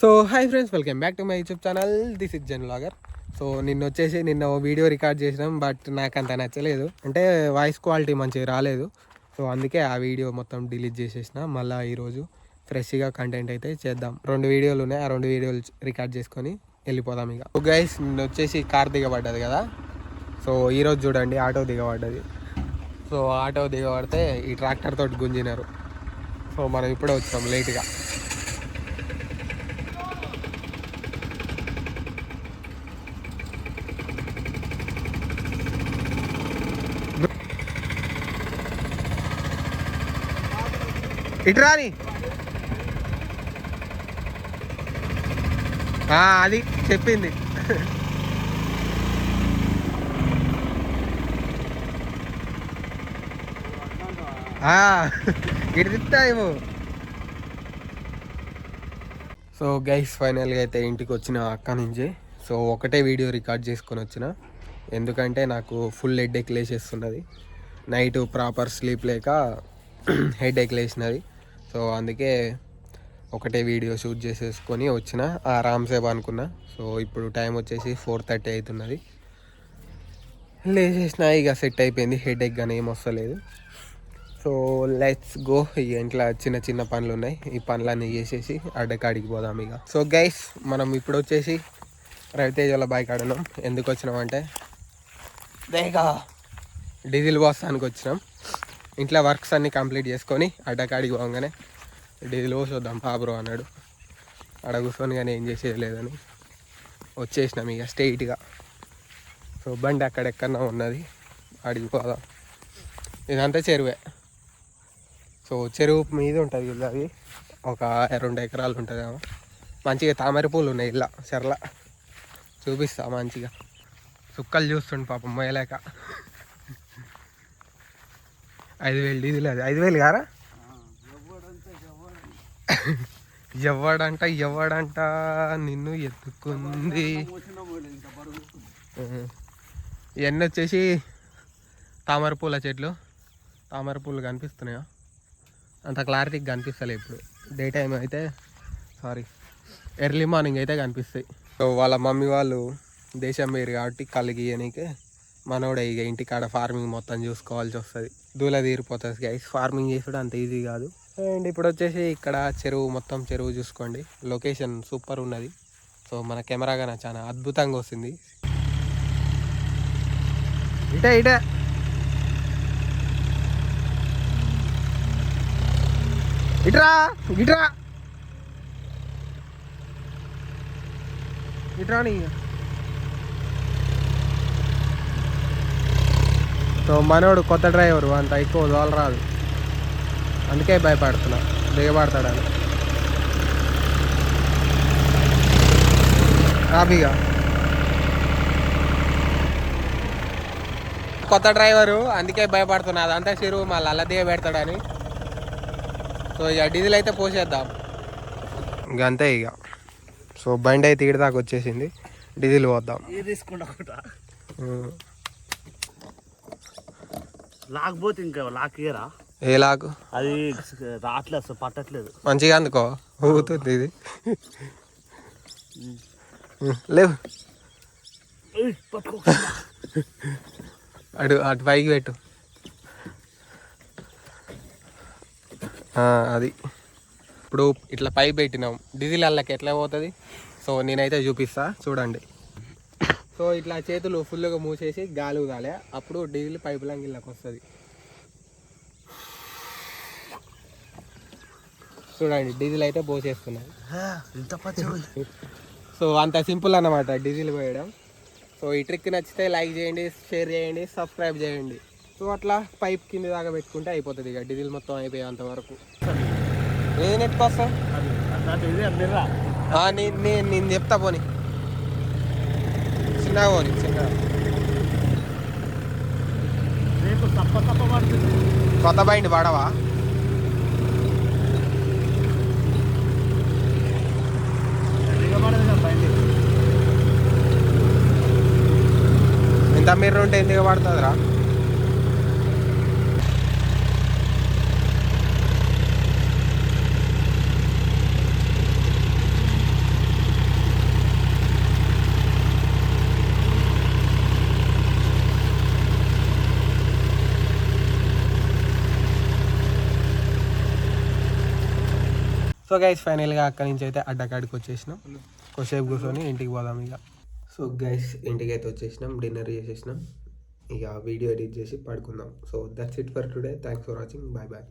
So hi friends, welcome back to my YouTube channel. This is Jan vlogger. So నిన్న video record చేసినాం, but నాకు అంత నచ్చలేదు. అంటే వాయిస్ క్వాలిటీ మంచిగా రాలేదు. సో అందుకే ఆ వీడియో మొత్తం డిలీట్ చేసేసిన. మళ్ళీ ఈరోజు ఫ్రెష్గా కంటెంట్ అయితే చేద్దాం. 2 వీడియోలు ఉన్నాయి, ఆ 2 వీడియోలు రికార్డ్ చేసుకొని వెళ్ళిపోదాం ఇక. సో గైస్, నిన్న కార్ దిగబడ్డది కదా. సో ఈరోజు చూడండి ఆటో దిగబడ్డది. సో ఆటో దిగబడితే ఈ ట్రాక్టర్ తోటి గుంజినారు. సో మనం ఇప్పుడే వచ్చాం లేట్గా. ఇటురాని అది చెప్పింది. ఇటు తిప్పుతాయేమో. సో గైస్, ఫైనల్గా అయితే ఇంటికి వచ్చిన అక్క నుంచి. సో ఒకటే వీడియో రికార్డ్ చేసుకొని వచ్చిన, ఎందుకంటే నాకు ఫుల్ హెడేక్ లేచేస్తున్నది. నైట్ ప్రాపర్ స్లీప్ లేక హెడేక్ లేచినది. సో అందుకే ఒకటే వీడియో షూట్ చేసేసుకొని వచ్చిన, ఆరామ్సేపు అనుకున్నా. సో ఇప్పుడు టైం వచ్చేసి 4:30 అవుతున్నది. లేచేసిన, ఇక సెట్ అయిపోయింది. హెడేక్ కానీ ఏం వస్తలేదు. So let's go. ఇక ఇంట్లో చిన్న చిన్న పనులు ఉన్నాయి, ఈ పనులన్నీ చేసేసి అడ్డకాడికి పోదాం ఇక. సో గైస్, మనం ఇప్పుడు వచ్చేసి రవితేజల బైక్ ఆడినాం. ఎందుకు వచ్చినామంటే దేగా డీజిల్ పోస్తానికి వచ్చినాం. ఇంట్లో వర్క్స్ అన్నీ కంప్లీట్ చేసుకొని అడ్డకాడికి పోగానే డీజిల్ పోసి వద్దాం బ్రో అన్నాడు. అక్కడ కూర్చొని కానీ ఏం చేసేది లేదని వచ్చేసినాం ఇక స్ట్రెయిట్గా. సో బండి అక్కడెక్కడన్నా ఉన్నది, అడిగి పోదాం. ఇదంతా చెరువే. సో చెరువు మీద ఉంటుంది ఇల్లు. అది ఒక 2 ఎకరాలు ఉంటుంది. మంచిగా తామర పూలు ఉన్నాయి ఇలా చెర్ల. చూపిస్తా మంచిగా. సుక్కలు చూస్తుండు పాపం మొయ్యలేక. 5,000 డీజిల్. అది 5,000 కారా? ఎవడంట నిన్ను ఎత్తుకుంది. ఇవన్నీ వచ్చేసి తామర పూల చెట్లు. తామర పూలు కనిపిస్తున్నాయా? అంత క్లారిటీగా కనిపిస్తలే ఇప్పుడు. డే టైం అయితే ఎర్లీ మార్నింగ్ అయితే కనిపిస్తాయి. సో వాళ్ళ మమ్మీ వాళ్ళు దేశం వేరు కాబట్టి కలిగియనికే మనోడే ఇక ఇంటికాడ ఫార్మింగ్ మొత్తం చూసుకోవాల్సి వస్తుంది. దూల తీరిపోతుంది గైస్. ఫార్మింగ్ చేసుడు అంత ఈజీ కాదు. అండ్ ఇప్పుడు వచ్చేసి ఇక్కడ చెరువు, మొత్తం చెరువు చూసుకోండి. లొకేషన్ సూపర్ ఉన్నది. సో మన కెమెరా కానీ చాలా అద్భుతంగా వస్తుంది. ఇటే ఇటే ఇట్రా ఇట్రా ఇట్రాని. సో మనోడు కొత్త డ్రైవరు, అంత ఎక్కువ దోలరాదు, అందుకే భయపడుతున్నా దిగబడతాడని. హ్యాపీగా కొత్త డ్రైవరు, అందుకే భయపడుతున్నా. అదంతా చెరువు, మళ్ళీ అలా దిగబెడతాడని. సో ఇక డీజిల్ అయితే పోసేద్దాం ఇంక అంతే ఇక. సో బండి అయితే ఇక్కడి దాకా వచ్చేసింది, డీజిల్ పోద్దాం. లాకపోతే ఇంకా లాక్ ఇయరా? ఏ లాక్? అది రావట్లేదు, పట్టట్లేదు మంచిగా. అందుకో ఊగుతుంది ఇది. లేవు, అటు పైకి పెట్టు. అది ఇప్పుడు ఇట్లా పైకి పెట్టినాం, డీజిల్ అల్లకి ఎట్లా పోతుంది. సో నేనైతే చూపిస్తా చూడండి. సో ఇట్లా చేతులు ఫుల్గా మూసేసి గాలి ఊదాలి, అప్పుడు డీజిల్ పైపు లంగిళ్ళకి వస్తుంది. చూడండి, డీజిల్ అయితే పోసేస్తున్నాయి. సో అంత సింపుల్ అన్నమాట డీజిల్ పోయడం. సో ఈ ట్రిక్ నచ్చితే లైక్ చేయండి, షేర్ చేయండి, సబ్స్క్రైబ్ చేయండి. సో అట్లా పైప్ కింద దాకా పెట్టుకుంటే అయిపోతుంది ఇక డీజిల్ మొత్తం అయిపోయేంత వరకు. నేను ఎట్టుకొస్తా, నేను చెప్తా. పోనీ చిన్నగా పోనీ, చిన్నగా. కొత్త బండి పడవా? ఇంత మీరు ఉంటే ఎందుకు పడుతుందిరా? సో గైస్ ఫైనల్గా అక్కడి నుంచి అయితే అడ్డకాడికి వచ్చేసినాం. కొద్దిసేపు కూర్చొని ఇంటికి పోదాం ఇక. సో గైస్ ఇంటికి అయితే వచ్చేసినాం, డిన్నర్ చేసేసినాం, ఇక వీడియో ఎడిట్ చేసి పడుకుందాం. So that's it for today. Thanks for watching. Bye bye.